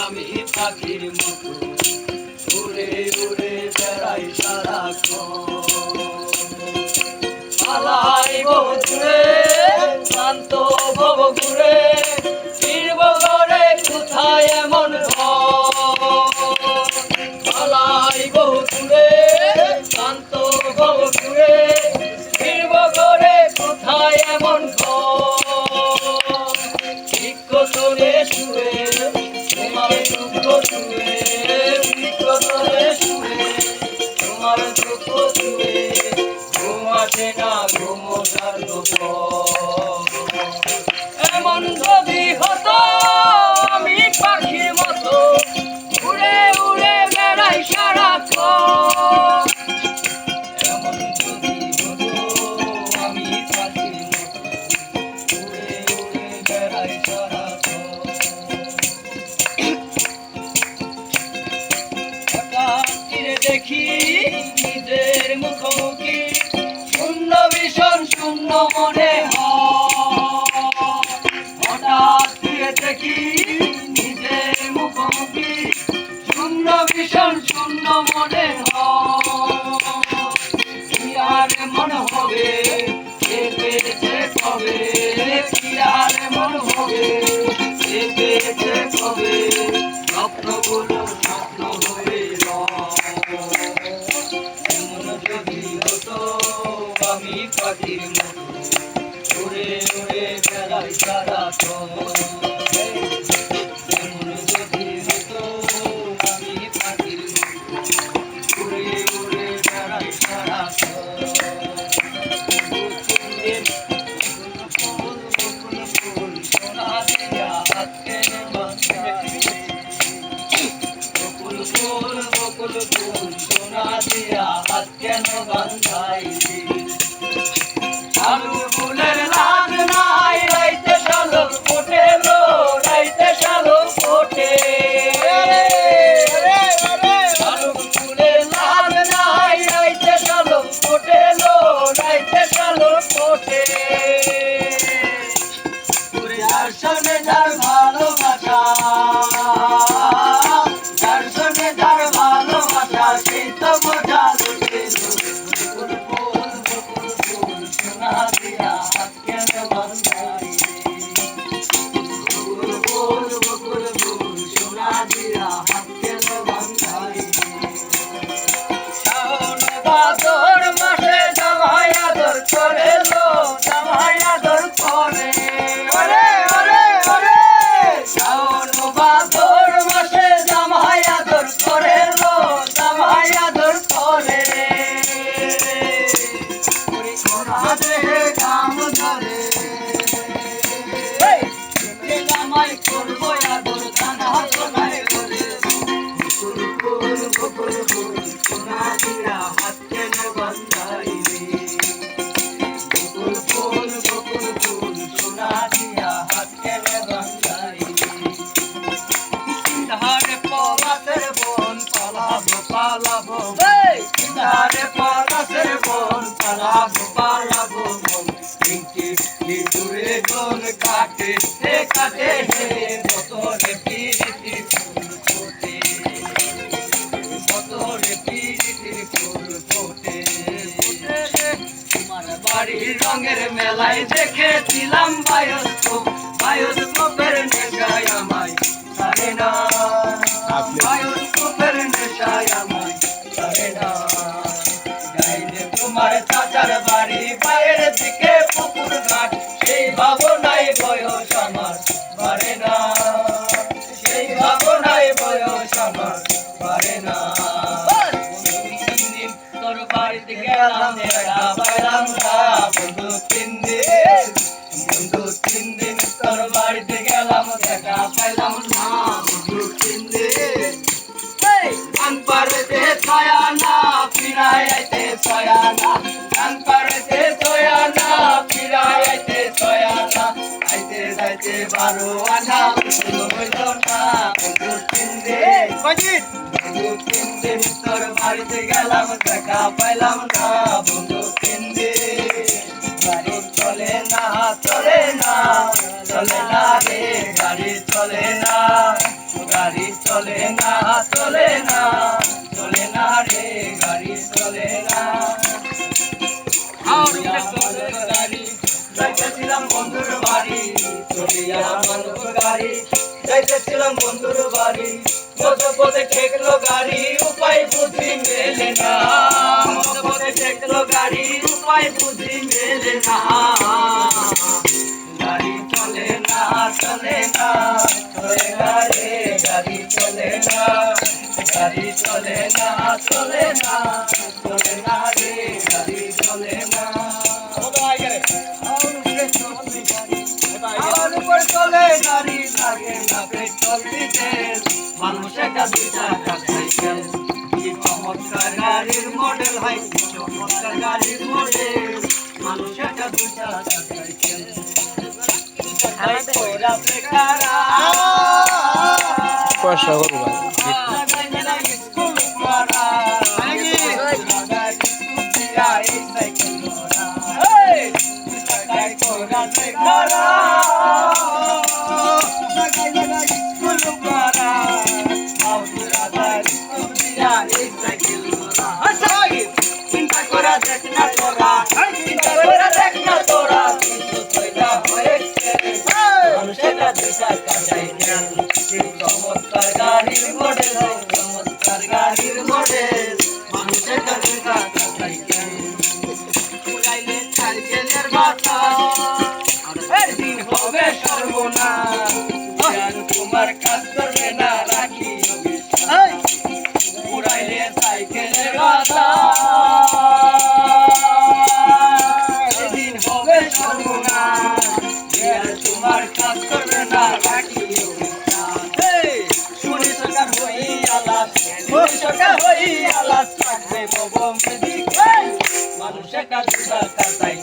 আমি পাখির মতো উড়ে উড়ে বেড়াই সারাক্ষণ। পালাইব দূরে শান্ত ভব ঘুরে, ফিরব ঘরে কোথায় এমন পালাইব দূরে শান্ত ভব ঘুরে, ফিরব ঘরে কোথায় এমন বৃক্ষ তলে শুয়ে তোমার দুঃখ শুয়ে, বৃক্ষ তলে শুয়ে তোমার দুঃখ শুয়ে, ঘুম আসে না ঘুমোটার এমন যদি হতো আমি পাখির মতো উড়ে উড়ে বেড়াই সারাক্ষণ। এমন যদি হতো আমি পাখির মতো উড়ে উড়ে বেড়াই সারাক্ষণ। হঠাৎ ফিরে দেখি নিজের মুখোমুখি, শূন্য ভীষণ শূন্য মনে হয়। হঠাৎ ফিরে দেখি নিজের মুখোমুখি, শূন্য ভীষণ শূন্য মনে হয়। কি আর মনে হবে সে পেয়েছে কবে, কি আর মনে হবে সে পেয়েছে কবে, স্বপ্নগুলো স্বপ্ন হয়ে এমন যদি হতো আমি পাখির মতো উড়ে উড়ে বেড়াই সারাক্ষণ। এমন যদি হতো আমি পাখির মতো উড়ে উড়ে বেড়াই সারাক্ষণ। সোনা দিয়া হাত টেনে বাঁধাই, বকুল ফুল বকুল ফুল সোনা দিয়া হাত কেন বাঁধাই। আলু ফুলের লাগ নাই রাইতে শালক ফোটে লো, রাইতে শালক ফোটে। আলু ফুলের লাগ নাই রাইতে শালক ফোটে লো, রাইতে শালক ফোটে। যার সঙ্গে যার ভালোবাসা, যার সঙ্গে যার ভালোবাসা সেই তো মজা লুটে বকুল ফুল বকুল ফুল সোনা দিয়া হাত কেন বাঁধাই। বকুল ফুল বকুল ফুল সোনা দিয়া হাত কেন বাঁধাই। শ্রাবণ ভাদর মাসে জামাই আদর করে লো, জামাই আদর করে। শ্রাবণ ভাদর মাসে জামাই আদর করে লো, জামাই আদর করে। গাম ধরে জামাই করবো আদর দানা সোনায় করে। বকুল ফুল বকুল ফুল সোনা দিয়া হাত কেন বাঁধাই। বকুল ফুল বকুল ফুল সোনা দিয়া হাত কেন বাঁধাই। ধারে পলাশের বন পালাবো পালাবো, ধারে পলাশের বন পালাবো পালাবো মন। দূরে কোন কাটে সে কাটে হে বতরে পিরিতির ফুল ফোটে, বতরে পিরিতির ফুল ফোটে। তোমার বাড়ির রঙের মেলায় দেখেছিলাম বায়োস্কোপ, বায়োস্কোপের নেশায় আমায় ছাড়ে না, বায়োস্কোপের নেশায় আমায় ছাড়ে না। যাইলে তোমার চাচার বাড়ি বাইরের দিকে পুকুর ঘাট, সেই ভাবনায় বয়স আমার বাড়ে না, সেই ভাবনায় বয়স আমার বাড়ে না। তোর বাড়িতে গেলাম দেখা পাইলাম না বন্ধু 3 দিন, বন্ধু 3 দিন তোর বাড়িতে গেলাম দেখা পাইলাম না বন্ধু 3 দিন। গান পারতে ছয়া না ফিরাই আইতে ছয়া না, গান পারতে ছয়া না ফিরাই আইতে ছয়া না। আইতে যাইতে 12 আনা হইল না বন্ধু 3 দিন, বন্ধু 3 দিন তোর বাড়িতে গেলাম দেখা পাইলাম না বন্ধু 3 দিন। গাড়ি চলে না চলে না চলে না রে, গাড়ি চলে না, গাড়ি চলে না চলে না চলে না রে গাড়ি চলে না গাড়ি যাইতেছিলাম বন্ধুর বাড়ি চলিয়া মানব গাড়ি যাইতেছিলাম বন্ধুর বাড়ি মধ্যপথে ঠেকলো গাড়ি উপায় বুদ্ধি মেলে না মধ্যপথে ঠেকলো গাড়ি উপায় বুদ্ধি মেলে না গাড়ি চলে না চলে না চলে না রে গাড়ি চলে না গাড়ি চলে না চলে না চলে না রে গাড়ি চলে না চলে গাড়ি লাগে না পেট্রোল ডিজেল মানুষ একটা দুই চাকা সাইকেল কি চমৎকার গাড়ির মডেল হয় চমৎকার গাড়ির মডেল মানুষ একটা দুই চাকা সাইকেল পয়সা করবো চিন্তা করা দেখ না তোরা চিন্তা করা দেখ না তোরা কিন্তু তৈলা হয়েছে মানুষেরা দিশা কাটাইছেন চমৎকার গাড়ির মডেল চমৎকার গাড়ির মডেল মানুষেরা দিশা কাটাইছেন উড়াইলে সাইকেলের বাতা দিন হবে সর্বনাশ তোমার কাজ করবে না রাখি উড়াইলে সাইকেলের বাতা দিন হবে সর্বনাশ তোমার কাজ করবে না রাখি শুনি সরকার হই আলাস শুনি সরকার হই আলাস থাকবে বব মেদিক মানুষের কাজ কাটাই